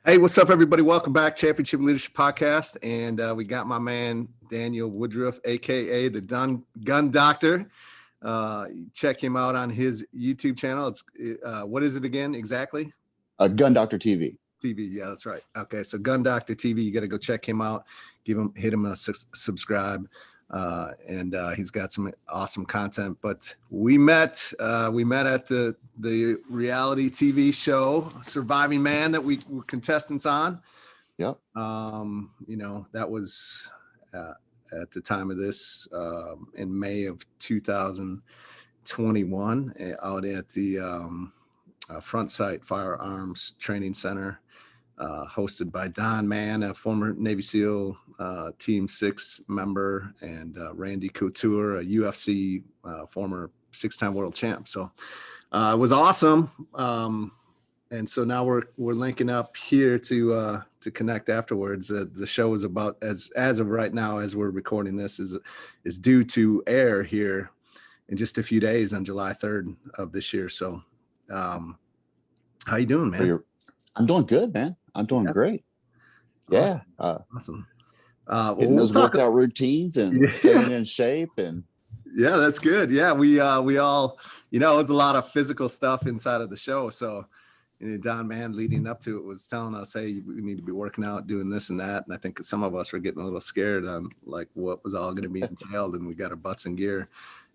Hey, what's up, everybody? Welcome back, Championship Leadership Podcast. And we got my man, Daniel Woodruff, a.k.a. the Gun Doctor. Check him out on his YouTube channel. What is it again, exactly? Gun Doctor TV. TV, yeah, that's right. Okay, so Gun Doctor TV, you got to go check him out. Hit him a subscribe. And he's got some awesome content. But we met at the reality TV show Surviving Man that we were contestants on. Yep. That was at the time of this in May of 2021 out at the Front Sight Firearms Training Center. Hosted by Don Mann, a former Navy SEAL Team 6 member, and Randy Couture, a UFC former 6-time world champ. So it was awesome. And so now we're linking up here to connect afterwards. The show is about, as of right now, as we're recording this, is due to air here in just a few days on July 3rd of this year. So how you doing, man? I'm doing good, man. I'm doing great. Yeah. Awesome. Getting those workout routines and staying in shape. And yeah, that's good. Yeah, we all, it was a lot of physical stuff inside of the show. So Don Mann leading up to it was telling us, hey, we need to be working out, doing this and that. And I think some of us were getting a little scared on like what was all going to be entailed, and we got our butts in gear.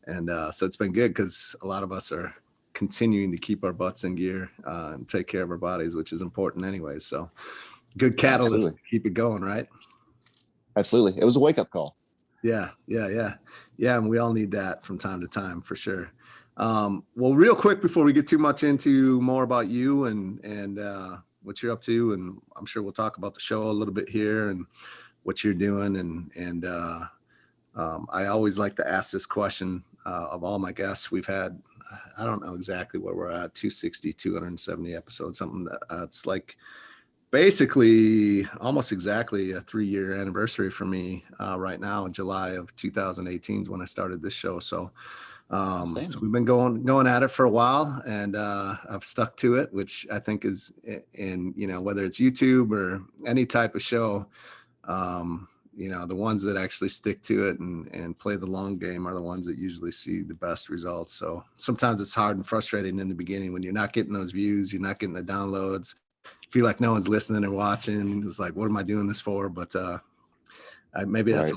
And so it's been good because a lot of us are continuing to keep our butts in gear and take care of our bodies, which is important anyways. So good catalyst to keep it going, right? Absolutely. It was a wake-up call. Yeah. And we all need that from time to time, for sure. Well, real quick before we get too much into more about you and what you're up to, and I'm sure we'll talk about the show a little bit here and what you're doing. And I always like to ask this question of all my guests. We've had, I don't know exactly where we're at, 260, 270 episodes, something that's like basically almost exactly a 3-year anniversary for me right now. In July of 2018 is when I started this show. So we've been going at it for a while, and I've stuck to it, which I think is in, whether it's YouTube or any type of show, the ones that actually stick to it and play the long game are the ones that usually see the best results. So sometimes it's hard and frustrating in the beginning when you're not getting those views, you're not getting the downloads, feel like no one's listening or watching. It's like, what am I doing this for? But maybe that's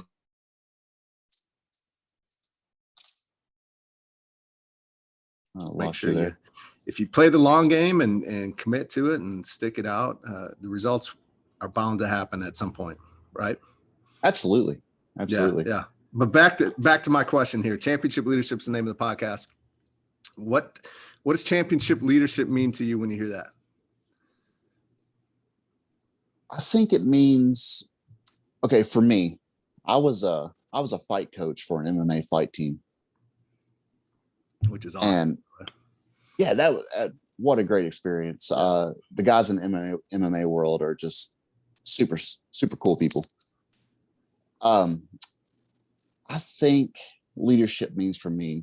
right. Make sure if you play the long game and commit to it and stick it out, the results are bound to happen at some point, right? Absolutely. Yeah. But back to my question here. Championship Leadership is the name of the podcast. What does championship leadership mean to you when you hear that? I think it means, okay, for me, I was a fight coach for an MMA fight team, which is awesome. And yeah, that was what a great experience. The guys in the MMA world are just super, super cool people. I think leadership means for me,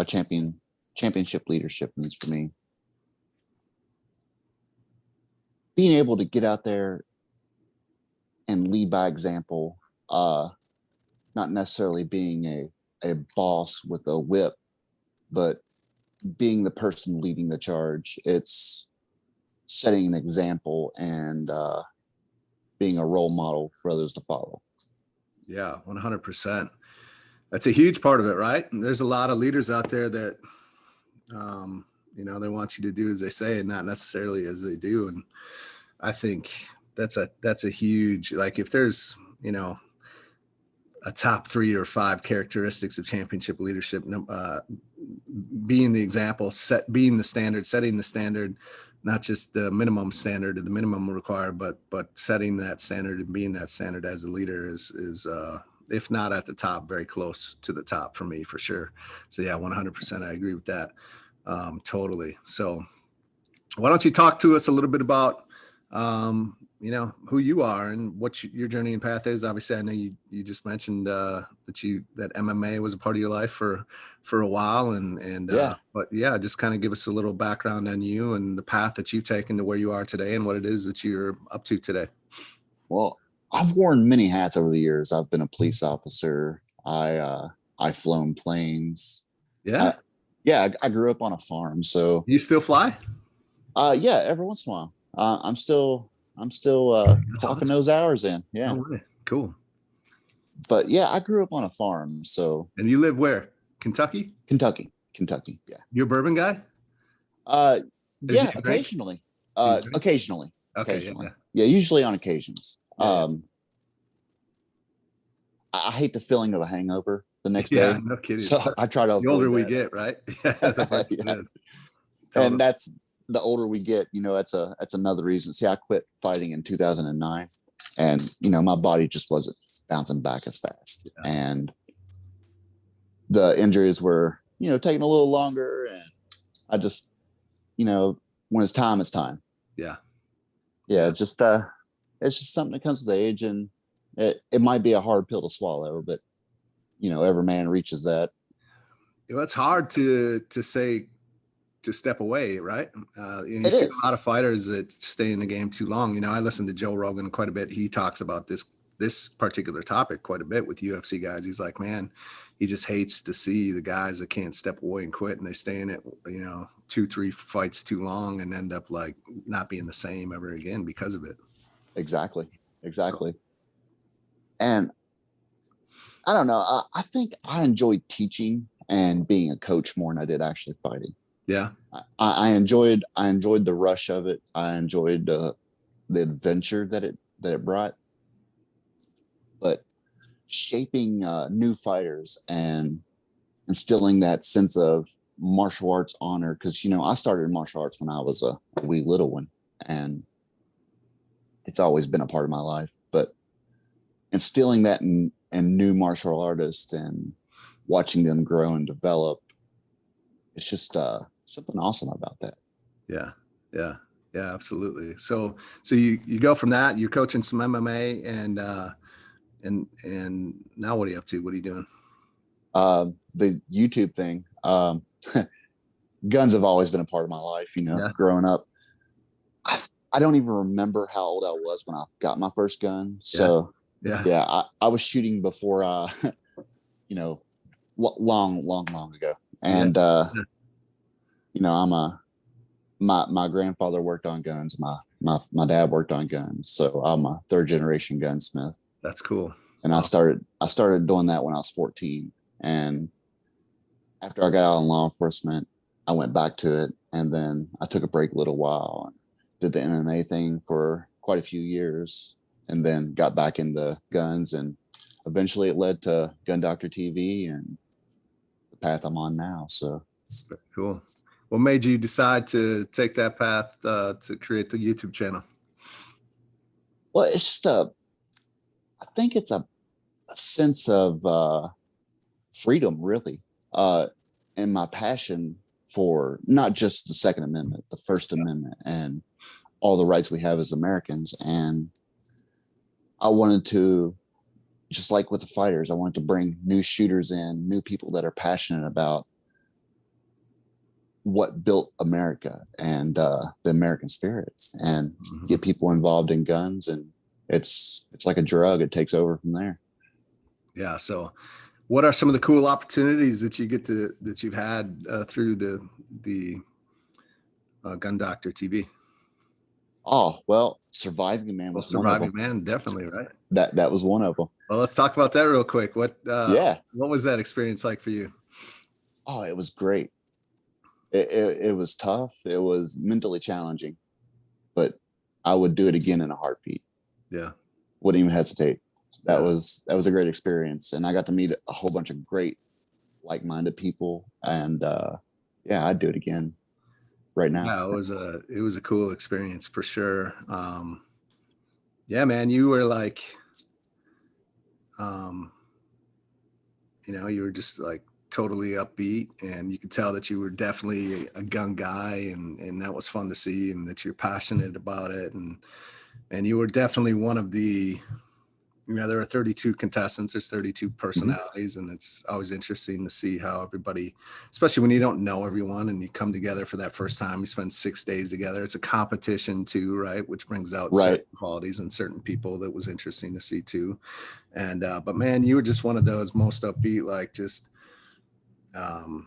championship leadership means for me, being able to get out there and lead by example, not necessarily being a boss with a whip, but being the person leading the charge. It's setting an example and being a role model for others to follow. Yeah, 100%. That's a huge part of it, right? And there's a lot of leaders out there that, they want you to do as they say and not necessarily as they do. And I think that's a huge, like, if there's, a top 3 or 5 characteristics of championship leadership, being the example, being the standard, setting the standard, not just the minimum standard or the minimum required, but setting that standard and being that standard as a leader is if not at the top, very close to the top for me, for sure. So yeah, 100%. I agree with that. Totally. So why don't you talk to us a little bit about you know, who you are and what your journey and path is. Obviously, I know you just mentioned that MMA was a part of your life for a while, and Yeah. but yeah, just kind of give us a little background on you and the path that you've taken to where you are today and what it is that you're up to today. Well, I've worn many hats over the years. I've been a police officer. I've flown planes. Yeah, I yeah, I grew up on a farm, so you still fly? yeah, every once in a while. I'm still That's clocking awesome. those hours in. No Yeah. way. Cool. But yeah, I grew up on a farm, so And you live where? Kentucky? Kentucky. Yeah. You a bourbon guy? Uh Do you yeah, drink? occasionally. Do you drink? Occasionally. Okay. Yeah. Occasionally. Yeah. Yeah, usually on occasions. Yeah. I hate the feeling of a hangover the next Yeah. day. No kidding. So I try to The older avoid we that. get, right? Yeah, the worse it Yeah. is. And Totally. that's the older we get, that's another reason. See, I quit fighting in 2009, and my body just wasn't bouncing back as fast. Yeah. And the injuries were, taking a little longer, and I just, when it's time, it's time. Yeah. Yeah. It's just something that comes with age, and it might be a hard pill to swallow, but every man reaches that. It's hard to say to step away, right? And you It see is. a lot of fighters that stay in the game too long. I listen to Joe Rogan quite a bit. He talks about this particular topic quite a bit with UFC guys. He's like, man, he just hates to see the guys that can't step away and quit, and they stay in it, 2-3 fights too long and end up like not being the same ever again because of it. Exactly. So, And I don't know. I think I enjoyed teaching and being a coach more than I did actually fighting. yeah. I enjoyed the rush of it. I enjoyed the adventure that it brought. But shaping new fighters and instilling that sense of martial arts honor, because I started martial arts when I was a wee little one, and it's always been a part of my life. But instilling that in new martial artists and watching them grow and develop, it's just something awesome about that. Yeah. Yeah. Yeah, absolutely. So you go from that, you're coaching some MMA, and now what are you up to? What are you doing? The YouTube thing. Guns have always been a part of my life, Yeah. growing up. I don't even remember how old I was when I got my first gun. So Yeah. I was shooting before long ago. And my grandfather worked on guns. My dad worked on guns. So I'm a third generation gunsmith. That's cool. And Wow. I started doing that when I was 14. And after I got out in law enforcement, I went back to it. And then I took a break a little while and did the MMA thing for quite a few years, and then got back into guns. And eventually it led to Gun Doctor TV and the path I'm on now. So Very cool. What made you decide to take that path to create the YouTube channel? well, it's just I think it's a sense of freedom, really, and my passion for not just the Second Amendment, the First Amendment, and all the rights we have as Americans. And I wanted to, just like with the fighters, I wanted to bring new shooters in, new people that are passionate about what built America and the American spirit, and get people involved in guns. And it's like a drug. It takes over from there. Yeah. So what are some of the cool opportunities that you've had through the Gun Doctor TV? Oh, well, Surviving Man was one of Surviving them. Man, definitely, right? That was one of them. Well, let's talk about that real quick. What was that experience like for you? Oh, it was great. It was tough. It was mentally challenging, but I would do it again in a heartbeat. Yeah. Wouldn't even hesitate. That was a great experience. And I got to meet a whole bunch of great like-minded people. And I'd do it again right now. Yeah, it was a cool experience for sure. Yeah, man, you were like, you were just like totally upbeat, and you could tell that you were definitely a gun guy, and that was fun to see, and that you're passionate about it. And and you were definitely one of the, there are 32 contestants, there's 32 personalities, and it's always interesting to see how everybody, especially when you don't know everyone and you come together for that first time, you spend 6 days together. It's a competition too, right? Which brings out certain qualities and certain people that was interesting to see too. And, but man, you were just one of those most upbeat, like just, and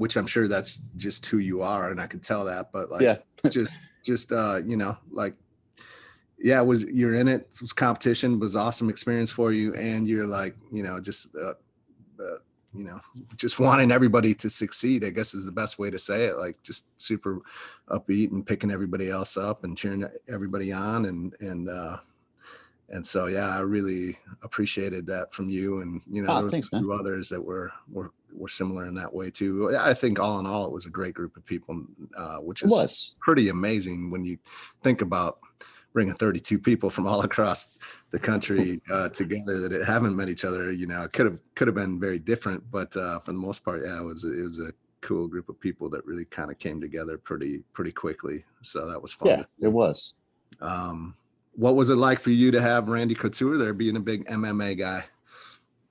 which I'm sure that's just who you are. And I could tell that, but like, just, like, yeah, you're in it. It was competition, was awesome experience for you. And you're like, just wanting everybody to succeed, I guess is the best way to say it. Like just super upbeat and picking everybody else up and cheering everybody on. And so, yeah, I really appreciated that from you. And, there was a few others that were similar in that way too. I think all in all, it was a great group of people, which is pretty amazing when you think about bringing 32 people from all across the country together that haven't met each other. It could have been very different, but for the most part, yeah, it was a cool group of people that really kind of came together pretty quickly. So that was fun. Yeah, it was. What was it like for you to have Randy Couture there, being a big MMA guy?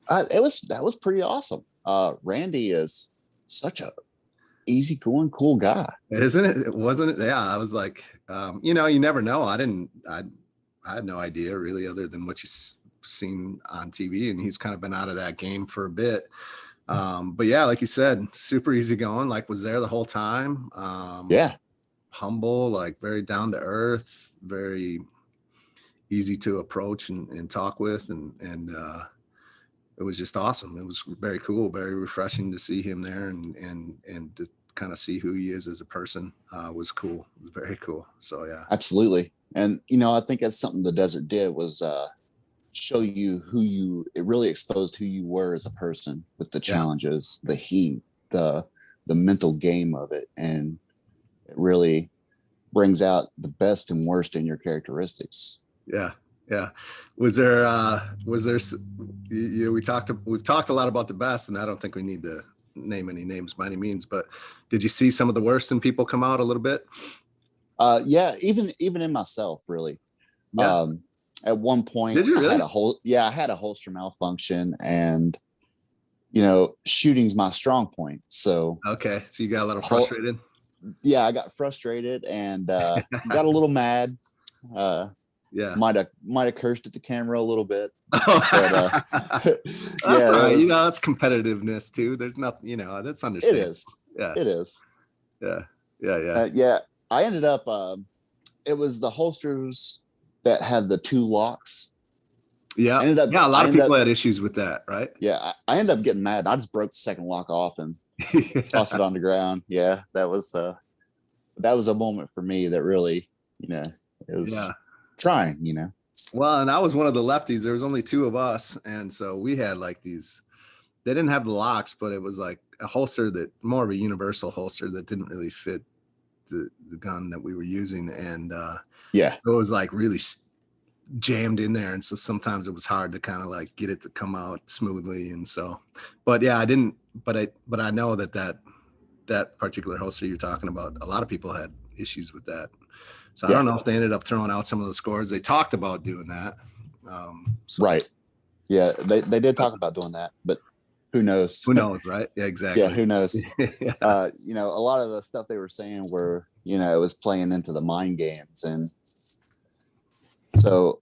That was pretty awesome. Randy is such a easygoing, cool guy, isn't it? Wasn't it? Yeah, I was like, you never know. I had no idea really, other than what you've seen on TV, and he's kind of been out of that game for a bit. But yeah, like you said, super easygoing. Like was there the whole time. Humble, like very down to earth, very easy to approach and talk with, and it was just awesome. It was very cool, very refreshing to see him there, and to kind of see who he is as a person was cool. It was very cool. So yeah, absolutely. And I think that's something the desert did was show you it really exposed who you were as a person with the challenges, the heat, the mental game of it, and it really brings out the best and worst in your characteristics. Yeah. Was there we've talked a lot about the best, and I don't think we need to name any names by any means, but did you see some of the worst in people come out a little bit? Yeah, even in myself, really. At one point, did you really? I had a holster malfunction, and shooting's my strong point. So okay, so you got a little frustrated. Yeah, I got frustrated and got a little mad. Might have cursed at the camera a little bit. But, that's right. That's competitiveness too. There's nothing, that's understandable. It is. Yeah, it is. Yeah. I ended up. It was the holsters that had the 2 locks. Yeah, a lot of people had issues with that, right? Yeah, I ended up getting mad. I just broke the second lock off and tossed it on the ground. Yeah, that was a moment for me that really, it was trying, Well, and I was one of the lefties. There was only 2 of us, and so we had like these. They didn't have the locks, but it was like a holster that more of a universal holster that didn't really fit the gun that we were using, and it was like really jammed in there, and so sometimes it was hard to kind of like get it to come out smoothly. And so, but yeah, I didn't. But I know that particular holster you're talking about, a lot of people had issues with that. So I don't know if they ended up throwing out some of the scores. They talked about doing that. Right. Yeah, they did talk about doing that, but who knows? Who knows, right? Yeah, exactly. Yeah, who knows? A lot of the stuff they were saying were, it was playing into the mind games. And so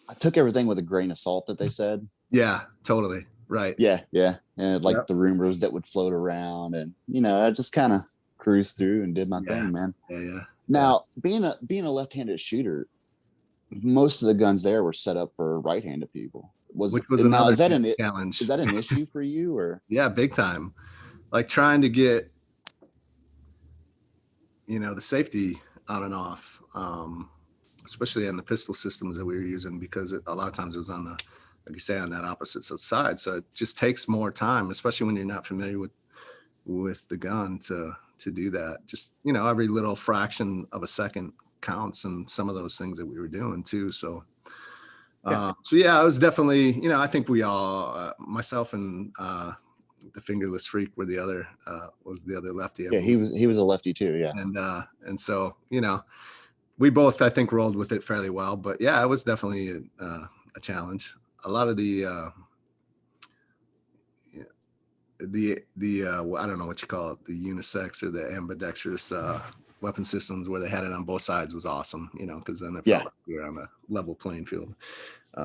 I took everything with a grain of salt that they said. Yeah, totally. Right. Yeah. And the rumors that would float around, and, I just kind of cruised through and did my thing, man. Yeah. Now, being a left-handed shooter, most of the guns there were set up for right-handed people. Is that challenge? Is that an issue for you, or? Yeah, big time. Like trying to get, the safety on and off, especially on the pistol systems that we were using, because a lot of times it was on the, like you say, on that opposite side. So it just takes more time, especially when you're not familiar with the gun to do that. Just, every little fraction of a second counts, and some of those things that we were doing too. So, it was definitely, I think we all, myself and the Fingerless Freak were the other lefty. Yeah, he was a lefty too. Yeah. And so, we both, I think, rolled with it fairly well. But yeah, it was definitely a challenge. A lot of the I don't know what you call it, the unisex or the ambidextrous weapon systems where they had it on both sides was awesome, you know, because then it felt like we were on a level playing field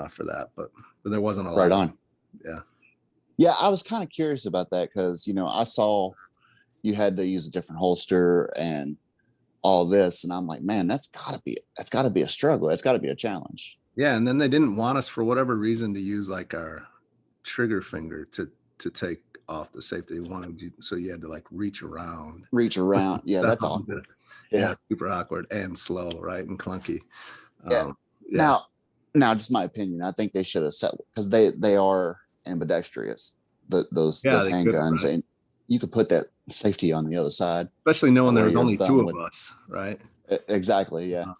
for that. But there wasn't a lot. Right on. Yeah. Yeah, I was kind of curious about that because, you know, I saw you had to use a different holster and all this, and I'm like, man, that's gotta be a struggle. It's gotta be a challenge. Yeah, and then they didn't want us for whatever reason to use like our trigger finger to take off the safety. They wanted you, so you had to like reach around. Yeah, that's awkward. Yeah, super awkward and slow, right, and clunky. Yeah. Now, just my opinion. I think they should have set, because they are ambidextrous. Those handguns, and you could put that safety on the other side, especially knowing there was only two of us, right? Exactly. Yeah.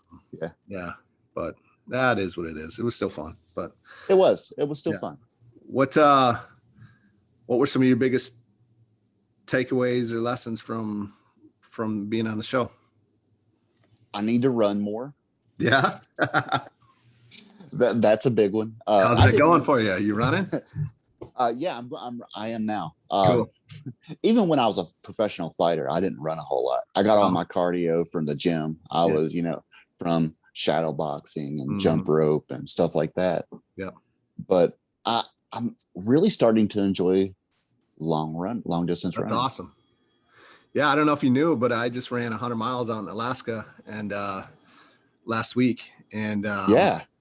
Yeah. But that is what it is. It was still fun, but it was still fun. What were some of your biggest takeaways or lessons from being on the show? I need to run more. Yeah. That's a big one. How's it going for you? You running? Yeah, I am now. Cool. Even when I was a professional fighter, I didn't run a whole lot. I got all my cardio from the gym. I was, you know, from shadow boxing and jump rope and stuff like that. Yeah. But I'm really starting to enjoy long distance running. That's awesome. Yeah, I don't know if you knew, but I just ran 100 miles out in Alaska and last week, and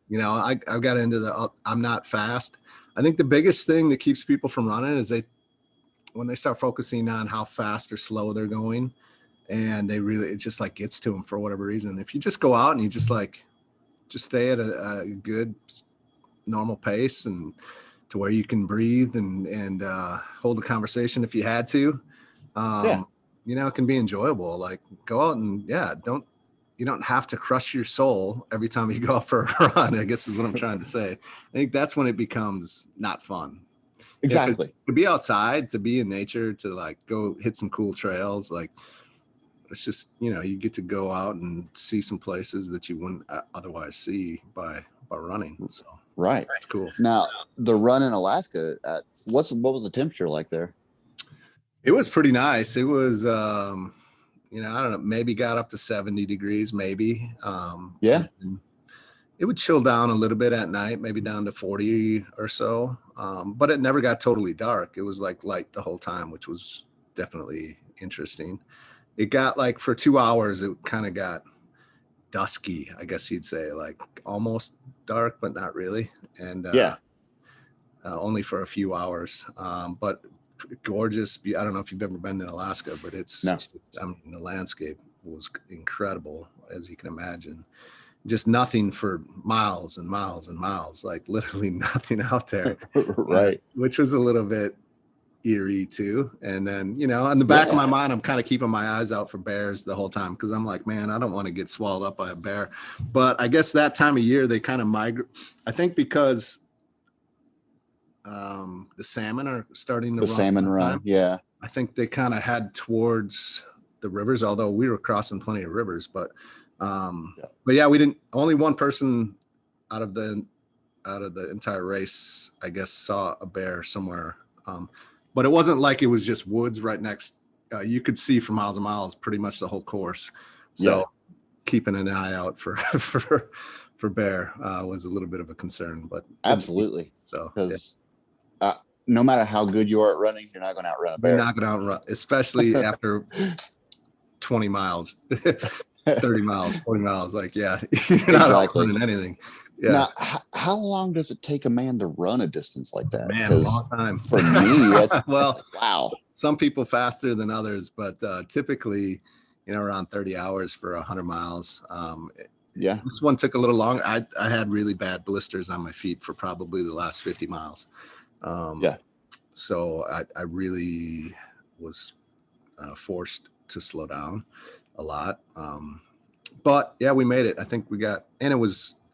you know, I got into I'm not fast. I think the biggest thing that keeps people from running is when they start focusing on how fast or slow they're going, and it just like gets to them for whatever reason. If you just go out and you just stay at a good normal pace and to where you can breathe and hold a conversation if you had to, you know, it can be enjoyable. Like go out and you don't have to crush your soul every time you go out for a run, I guess is what I'm trying to say. I think that's when it becomes not fun. Exactly. To be outside, to be in nature, to like go hit some cool trails, like it's just, you know, you get to go out and see some places that you wouldn't otherwise see by running. So right, that's cool. Now the run in Alaska, what was the temperature like there? It was pretty nice. It was you know, I don't know, maybe got up to 70 degrees, maybe. It would chill down a little bit at night, maybe down to 40 or so. But it never got totally dark. It was like light the whole time, which was definitely interesting. It got like for 2 hours, it kind of got dusky, I guess you'd say, like almost dark, but not really. And only for a few hours. But gorgeous. I don't know if you've ever been to Alaska, but I mean, the landscape was incredible, as you can imagine. Just nothing for miles and miles and miles, like literally nothing out there. Right. Which was a little bit eerie too. And then, you know, in the back of my mind, I'm kind of keeping my eyes out for bears the whole time, because I'm like, man, I don't want to get swallowed up by a bear. But I guess that time of year they kind of migrate. I think because the salmon are starting to run. Yeah. I think they kind of head towards the rivers, although we were crossing plenty of rivers, but yeah, we didn't, only one person out of the entire race, I guess, saw a bear somewhere. But it wasn't like it was just woods right next. You could see for miles and miles, pretty much the whole course. So keeping an eye out for bear was a little bit of a concern, but absolutely. So because no matter how good you are at running, you're not going to outrun a bear. You're not going to outrun, especially after 20 miles, 30 miles, 40 miles. Like, you're not outrunning anything. Yeah. Now, how long does it take a man to run a distance like that? Man, a long time. For me, that's well, wow. Some people faster than others, but typically, you know, around 30 hours for 100 miles. This one took a little long. I had really bad blisters on my feet for probably the last 50 miles. So I really was forced to slow down a lot. But yeah, we made it. I think we got, and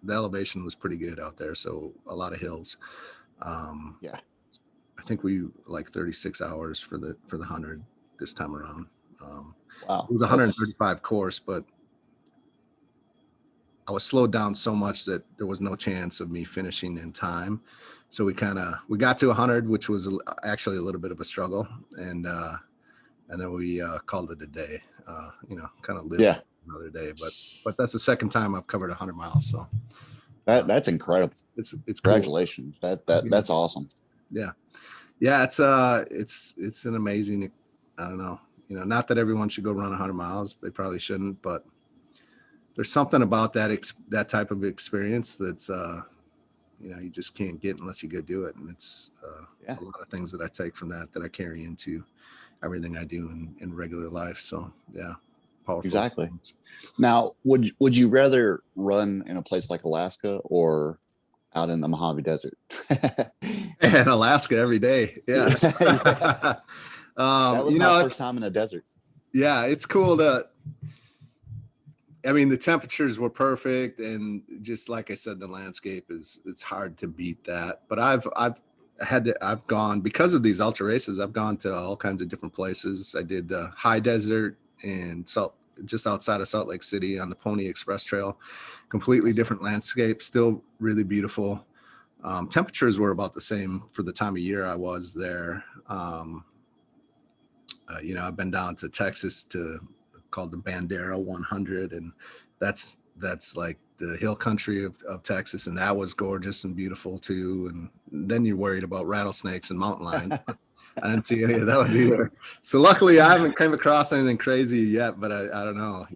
the elevation was pretty good out there. So a lot of hills. I think we like 36 hours for the 100 this time around. Wow. It was 135 course, but I was slowed down so much that there was no chance of me finishing in time. So we got to 100, which was actually a little bit of a struggle, and then we called it a day. Kind of lived another day, but that's the second time I've covered 100 miles. So that's incredible. It's congratulations. Cool. That's awesome. Yeah. It's an amazing. I don't know. Not that everyone should go run 100 miles. They probably shouldn't, but there's something about that type of experience that's you just can't get unless you go do it. And it's a lot of things that I take from that I carry into everything I do in regular life. So yeah, powerful. Exactly. Now, would you rather run in a place like Alaska or out in the Mojave Desert? In Alaska every day. Yeah. That was my first time in a desert. Yeah, it's cool the temperatures were perfect, and just like I said, the landscape it's hard to beat that. But I've gone, because of these ultra races, I've gone to all kinds of different places. I did the high desert in just outside of Salt Lake City on the Pony Express Trail. Completely different landscape, still really beautiful. Temperatures were about the same for the time of year I was there. I've been down to Texas called the Bandera 100, and that's like the hill country of Texas, and that was gorgeous and beautiful too. And then you're worried about rattlesnakes and mountain lions. I didn't see any of those either. So luckily I haven't come across anything crazy yet, but I don't know.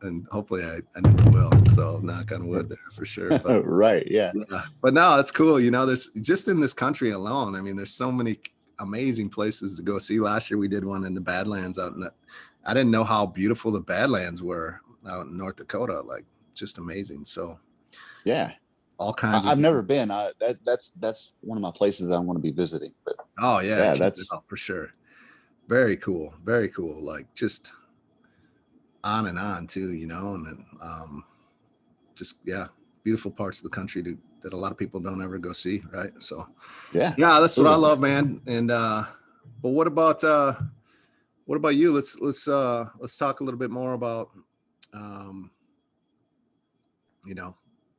And hopefully I never will. So knock on wood there for sure. But, right. Yeah. But no, it's cool. There's just in this country alone. There's so many amazing places to go see. Last year we did one in the Badlands I didn't know how beautiful the Badlands were out in North Dakota. Like, just amazing. So yeah, all kinds. I've never been. That's one of my places I want to be visiting. But that's for sure. Very cool. Very cool. Like, just on and on too, and then just beautiful parts of the country that a lot of people don't ever go see, right? So yeah, that's what I love, man. And but what about you? Let's talk a little bit more about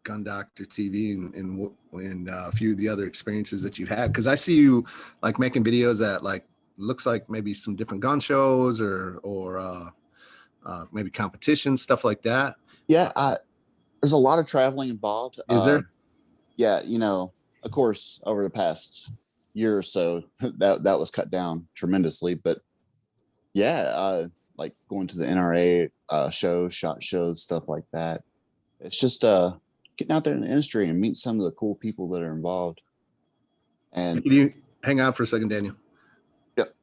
Gun Doctor TV and a few of the other experiences that you've had, because I see you like making videos that like looks like maybe some different gun shows or maybe competitions, stuff like that. Yeah, there's a lot of traveling involved. Is there? Yeah, of course, over the past year or so, that was cut down tremendously. But yeah, like going to the NRA shows, shot shows, stuff like that. It's just getting out there in the industry and meet some of the cool people that are involved. And can you hang on for a second, Daniel? Yep.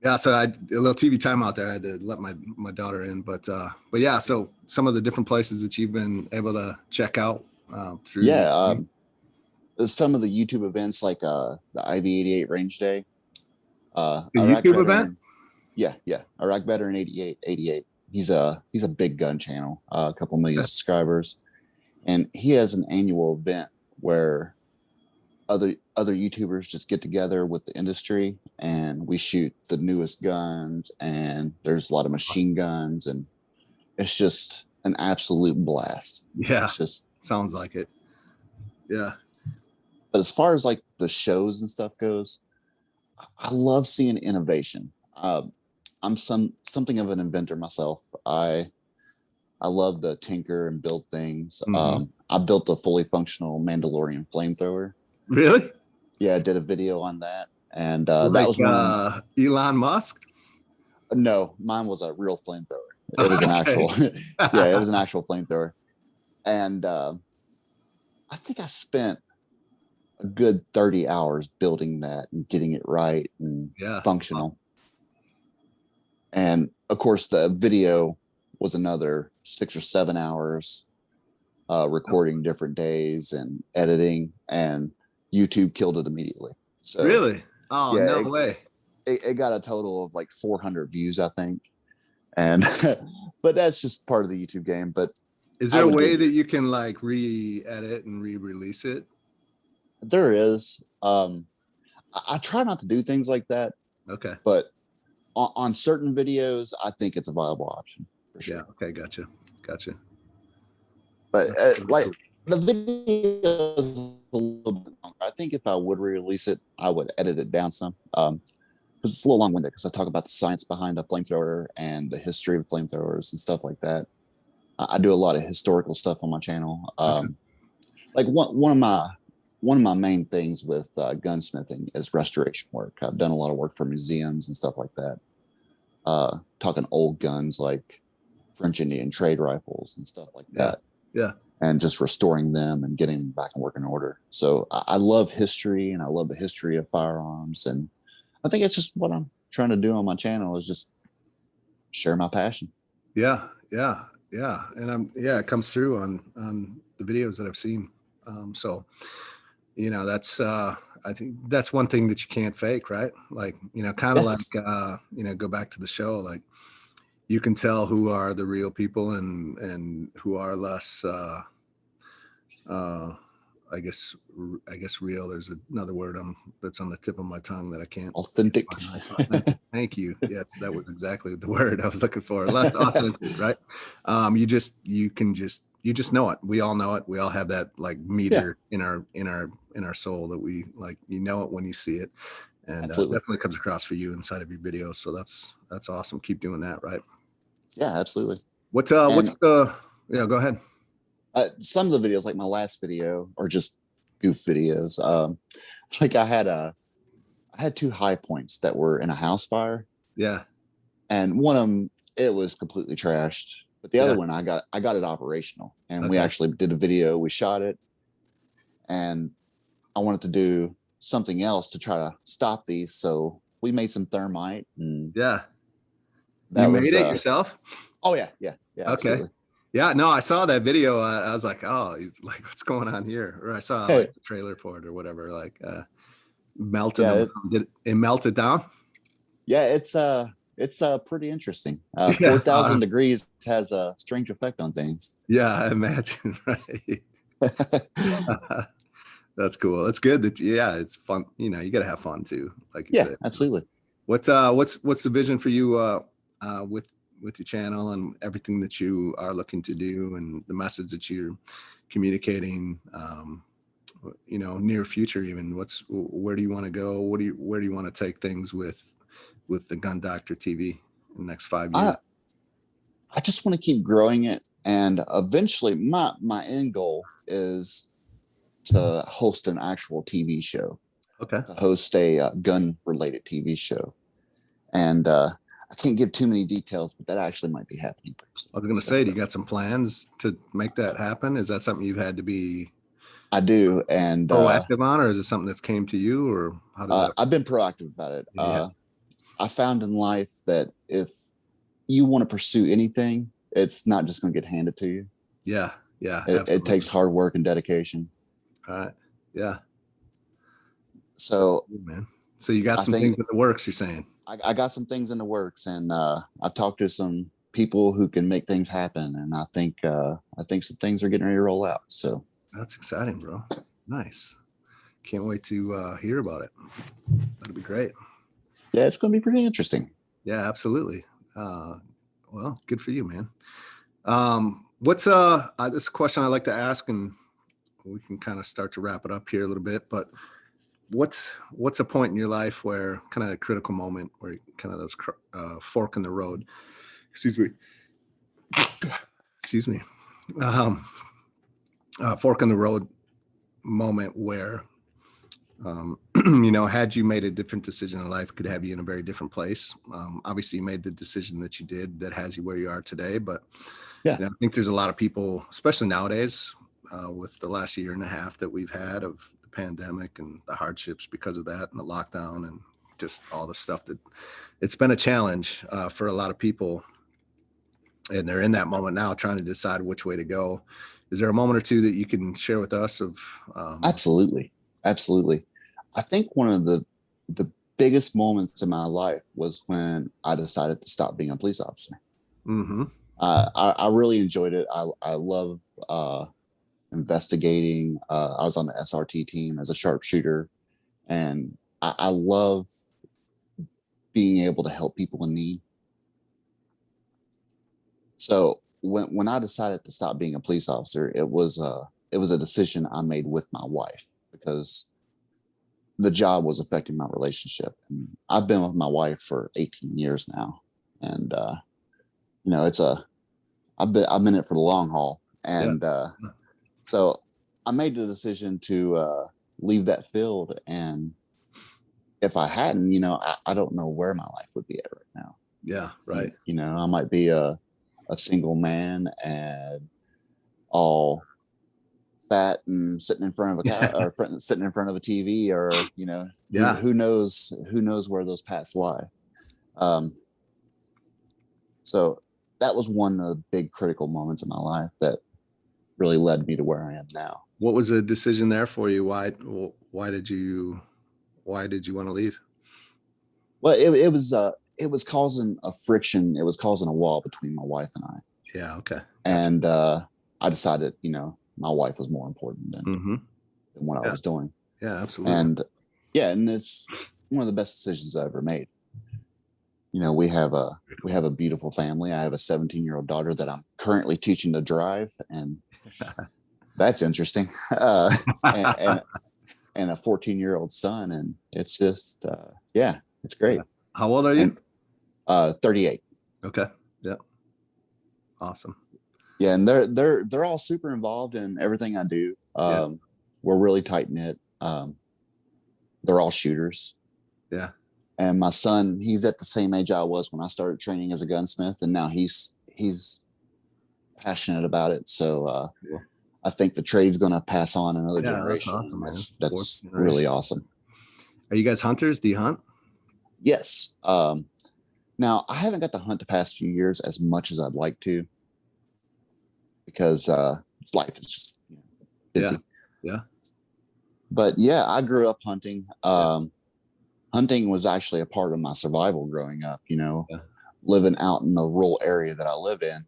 Yeah, so a little TV time out there. I had to let my daughter in, but yeah. So some of the different places that you've been able to check out through. Yeah, some of the YouTube events like the IV-88 Range Day. The YouTube event. Yeah, Iraq Veteran 88. He's a big gun channel, a couple million subscribers, and he has an annual event where other YouTubers just get together with the industry, and we shoot the newest guns, and there's a lot of machine guns, and it's just an absolute blast. Yeah, it's just sounds like it. Yeah. But as far as like the shows and stuff goes, I love seeing innovation. I'm something of an inventor myself. I love to tinker and build things. Mm-hmm. I built a fully functional Mandalorian flamethrower. Really? Yeah, I did a video on that, and like, that was Elon Musk. No, mine was a real flamethrower. It was an actual, yeah, it was an actual flamethrower, and I think I spent a good 30 hours building that and getting it right and functional. And of course, the video was another 6 or 7 hours, recording different days and editing, and YouTube killed it immediately. So really? Oh, yeah, no way. It got a total of like 400 views, I think. And but that's just part of the YouTube game. But is there a way that you can like re-edit and re-release it? There is. I try not to do things like that. Okay. But on certain videos, I think it's a viable option. for sure. Yeah. Okay. Gotcha. Gotcha. But That's really like cool. the video is a little bit longer. I think if I would release it, I would edit it down some. Because it's a little long-winded because I talk about the science behind a flamethrower and the history of flamethrowers and stuff like that. I do a lot of historical stuff on my channel. Okay. Like one of my main things with gunsmithing is restoration work. I've done a lot of work for museums and stuff like that. Talking old guns like French Indian trade rifles and stuff like that. Yeah. And just restoring them and getting them back in working order. So I love history, and I love the history of firearms. And I think it's just what I'm trying to do on my channel is just share my passion. Yeah. Yeah. Yeah. And it comes through on the videos that I've seen. So, that's, I think that's one thing that you can't fake, right? Like, kind of Yes. like, go back to the show, like you can tell who are the real people and who are less, I guess real. There's another word that's on the tip of my tongue that I can't. Authentic. Thank you. Yes, that was exactly the word I was looking for. Less authentic, right? You just know it. We all know it. We all have that like meter in our soul that we like. You know it when you see it, and definitely comes across for you inside of your videos. So that's awesome. Keep doing that, right? Yeah, absolutely. What's the go ahead. Some of the videos, like my last video, are just goof videos. Like I had two high points that were in a house fire. Yeah. And one of them, it was completely trashed. But the other one, I got it operational. And we actually did a video. We shot it. And I wanted to do something else to try to stop these. So we made some thermite. And yeah. That you was, made it yourself? Oh, yeah. Yeah. Yeah. Okay. Absolutely. Yeah, no, I saw that video. I was like, oh, he's like, what's going on here? Or I saw like the trailer for it or whatever, like melted them. Did it melt it down? Yeah, it's pretty interesting. 4,000 degrees has a strange effect on things. Yeah, I imagine, right? That's cool. It's good that it's fun. You got to have fun too, like you said. Absolutely. What's the vision for you with your channel and everything that you are looking to do and the message that you're communicating, near future, even where do you want to go? Where do you want to take things with the Gun Doctor TV in the next 5 years? I just want to keep growing it. And eventually my end goal is to host an actual TV show. Okay. To host a gun related TV show. And, I can't give too many details, but that actually might be happening. I was going to say, do you got some plans to make that happen? Is that something you've had to be? I do. And proactive on, or is it something that's came to you, or how does that? I've been proactive about it. Yeah. I found in life that if you want to pursue anything, it's not just going to get handed to you. Yeah. Yeah. It takes hard work and dedication. All right. Yeah. So, man. So you got some things in the works, you're saying? I got some things in the works, and I've talked to some people who can make things happen, and I think some things are getting ready to roll out. So that's exciting, bro. Nice. Can't wait to hear about it. That'll be great. Yeah, it's going to be pretty interesting. Yeah, absolutely. Well, good for you, man. What's this is a question I like to ask, and we can kind of start to wrap it up here a little bit, but what's a point in your life where kind of a critical moment where kind of those fork in the road, excuse me, fork in the road moment where, had you made a different decision in life, could have you in a very different place. Obviously you made the decision that you did that has you where you are today, but I think there's a lot of people, especially nowadays, with the last year and a half that we've had of the pandemic and the hardships because of that and the lockdown and just all the stuff that it's been a challenge for a lot of people. And they're in that moment now trying to decide which way to go. Is there a moment or two that you can share with us of? Absolutely. I think one of the biggest moments in my life was when I decided to stop being a police officer. Mm-hmm. I really enjoyed it. I love investigating. I was on the SRT team as a sharpshooter, and I love being able to help people in need. So when I decided to stop being a police officer, it was a decision I made with my wife, because the job was affecting my relationship. And I've been with my wife for 18 years now, and you know, I've been in it for the long haul, Yeah. and so I made the decision to leave that field. And if I hadn't, you know, I don't know where my life would be at right now. Yeah. Right. You know, I might be a single man and all fat and sitting in front of a or sitting in front of a TV, or you know, Yeah. who knows where those paths lie. So that was one of the big critical moments in my life that really led me to where I am now. What was the decision there for you? Why did you want to leave? Well, it was causing a friction. It was causing a wall between my wife and I. Yeah. Okay. Gotcha. And I decided, you know, my wife was more important than what I was doing. Yeah, absolutely. And yeah, and it's one of the best decisions I ever made. You know, we have a beautiful family. I have a 17-year-old daughter that I'm currently teaching to drive, and that's interesting. And a 14-year-old son, and it's just yeah, it's great. How old are you? And, 38. Okay. Yeah. Awesome. Yeah, and they're all super involved in everything I do. We're really tight knit. They're all shooters. Yeah. And my son, he's at the same age I was when I started training as a gunsmith, and now he's passionate about it. So Cool. I think the trade's going to pass on another generation. That's awesome, man. That's really awesome. Are you guys hunters? Do you hunt? Yes. Now I haven't got to hunt the past few years as much as I'd like to, because it's life is just, you know, busy. Yeah. But yeah, I grew up hunting. Hunting was actually a part of my survival growing up, you know, living out in the rural area that I lived in.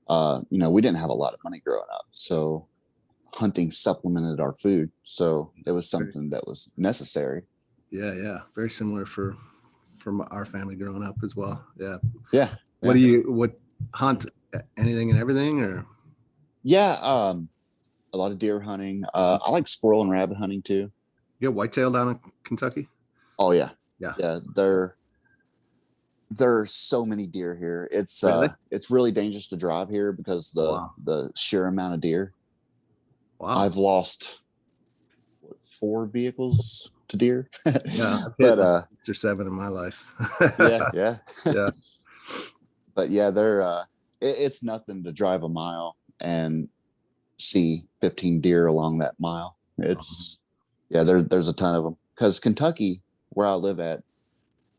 You know, we didn't have a lot of money growing up, so hunting supplemented our food. So it was something that was necessary. Yeah. Very similar from our family growing up as well. Yeah. Yeah. What do you hunt? Anything and everything, or? Yeah. A lot of deer hunting. I like squirrel and rabbit hunting too. You got whitetail down in Kentucky? Oh yeah. Yeah. There's so many deer here. It's Really? It's really dangerous to drive here because the sheer amount of deer. Wow. I've lost 4 vehicles to deer. Yeah. But 6 or 7 in my life. yeah. But yeah, it's nothing to drive a mile and see 15 deer along that mile. It's there's a ton of them, because Kentucky, where I live at,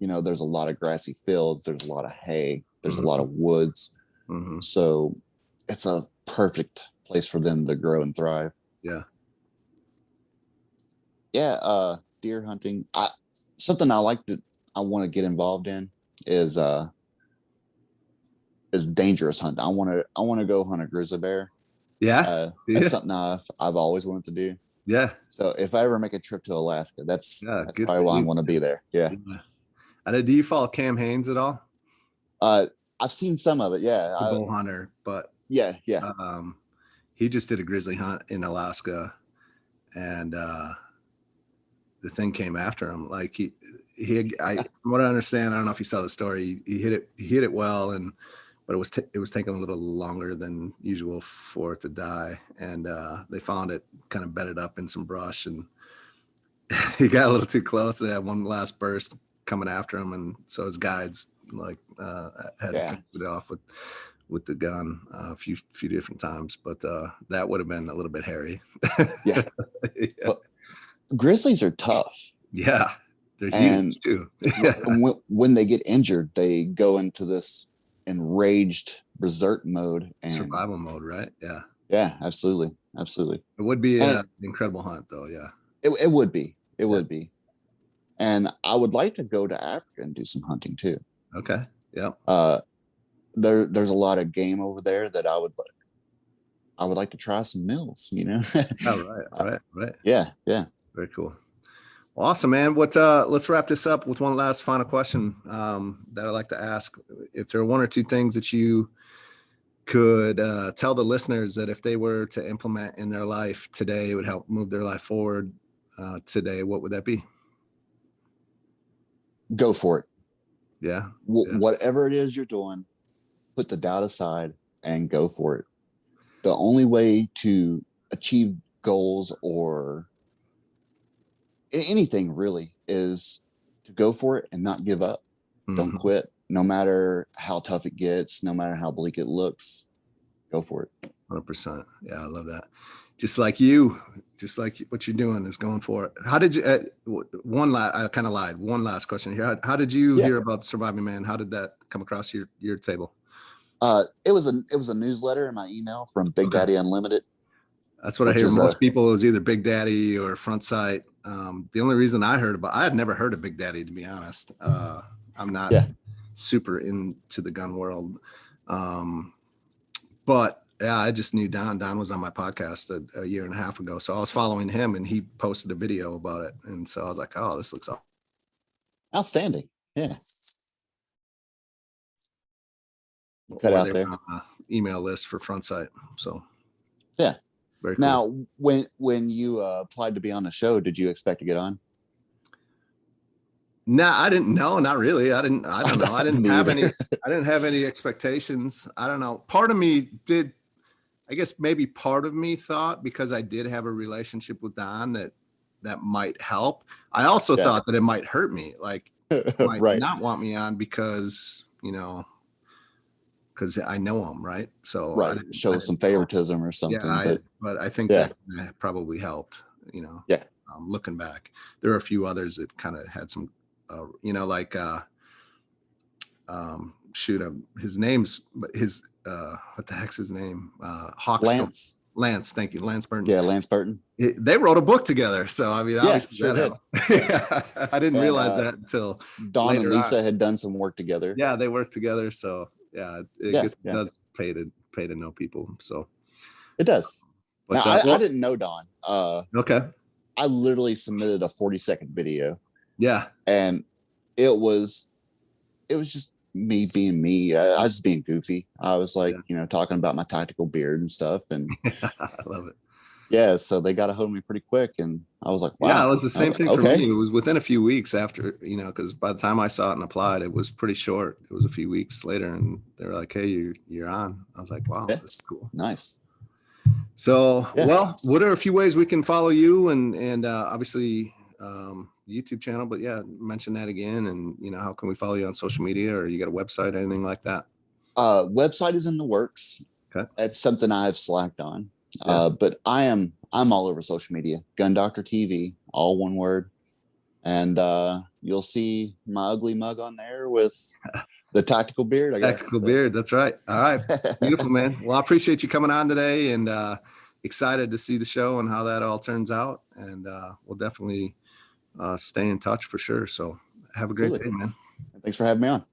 you know, there's a lot of grassy fields, there's a lot of hay, there's a lot of woods. So it's a perfect place for them to grow and thrive. Deer hunting. Something I want to get involved in is dangerous hunting. I want to go hunt a grizzly bear. That's something I've always wanted to do. Yeah. So if I ever make a trip to Alaska, that's probably why I want to be there. Yeah. And do you follow Cam Haines at all? I've seen some of it. Yeah. The bull hunter, but yeah. He just did a grizzly hunt in Alaska, and the thing came after him. Like from what I understand, I don't know if you saw the story. He hit it well, but it was taking a little longer than usual for it to die, and they found it kind of bedded up in some brush, and he got a little too close. They had one last burst coming after him, and so his guides had to finish it off with the gun a few different times, but that would have been a little bit hairy. Yeah. Well, grizzlies are tough. Yeah, they're huge too. When they get injured, they go into this enraged berserk mode and survival mode, right? Yeah, absolutely. It would be an incredible hunt, though. Yeah, it would be. Would be. And I would like to go to Africa and do some hunting too. Okay. Yeah. There's a lot of game over there that I would like to try some meals, you know. Oh, right. Yeah. Very cool. Well, awesome, man. Let's wrap this up with one last final question that I'd like to ask. If there are 1 or 2 things that you could tell the listeners that if they were to implement in their life today, it would help move their life forward today, what would that be? Go for it. Yeah. Whatever it is you're doing, put the doubt aside and go for it. The only way to achieve goals or anything really is to go for it and not give up. Don't quit, no matter how tough it gets, no matter how bleak it looks. Go for it. 100%. Yeah, I love that. Just like what you're doing is going for it. How did you? I kind of lied. One last question here. How did you hear about Surviving Man? How did that come across your table? It was a newsletter in my email from Big Daddy Unlimited. That's what I hear. Most people, it was either Big Daddy or Front Sight. The only reason I had never heard of Big Daddy, to be honest. I'm not super into the gun world. But yeah, I just knew Don. Don was on my podcast a year and a half ago. So I was following him and he posted a video about it. And so I was like, oh, this looks outstanding. Yeah. Cut out there. Email list for Front Sight. So yeah. Very cool. Now, when you applied to be on the show, did you expect to get on? No, I didn't know. Not really. I don't know. I didn't have any expectations. I don't know. Part of me did, I guess maybe part of me thought, because I did have a relationship with Don, that might help. I also thought that it might hurt me. Like, might not want me on because, because I know him, right? So I show some favoritism or something. Yeah, but I think that probably helped, Yeah. Looking back, there were a few others that kind of had some, like his name's, what the heck's his name? Lance, thank you, Lance Burton. Yeah, Lance Burton. They wrote a book together, so I mean, obviously sure did. I didn't realize that until Don and Lisa had done some work together. Yeah, they worked together, so yeah, it does pay to know people. So it does. Now, I didn't know Don. Okay. I literally submitted a 40-second video. Yeah. And it was just me being me. I was being goofy. I was like, talking about my tactical beard and stuff. And I love it. Yeah. So they got a hold of me pretty quick. And I was like, wow. Yeah, it was the same thing for me. It was within a few weeks after, because by the time I saw it and applied, it was pretty short. It was a few weeks later and they were like, hey, you're on. I was like, wow, that's cool. Nice. So, well, what are a few ways we can follow you and obviously YouTube channel, but mention that again. And, how can we follow you on social media, or you got a website, anything like that? Website is in the works. Okay. It's something I've slacked on. But I'm all over social media. Gun Doctor TV, all one word. And you'll see my ugly mug on there with the tactical beard, I guess. Tactical beard, that's right. All right. Beautiful, man. Well, I appreciate you coming on today, and excited to see the show and how that all turns out. And we'll definitely stay in touch for sure. So have a great day, man. Thanks for having me on.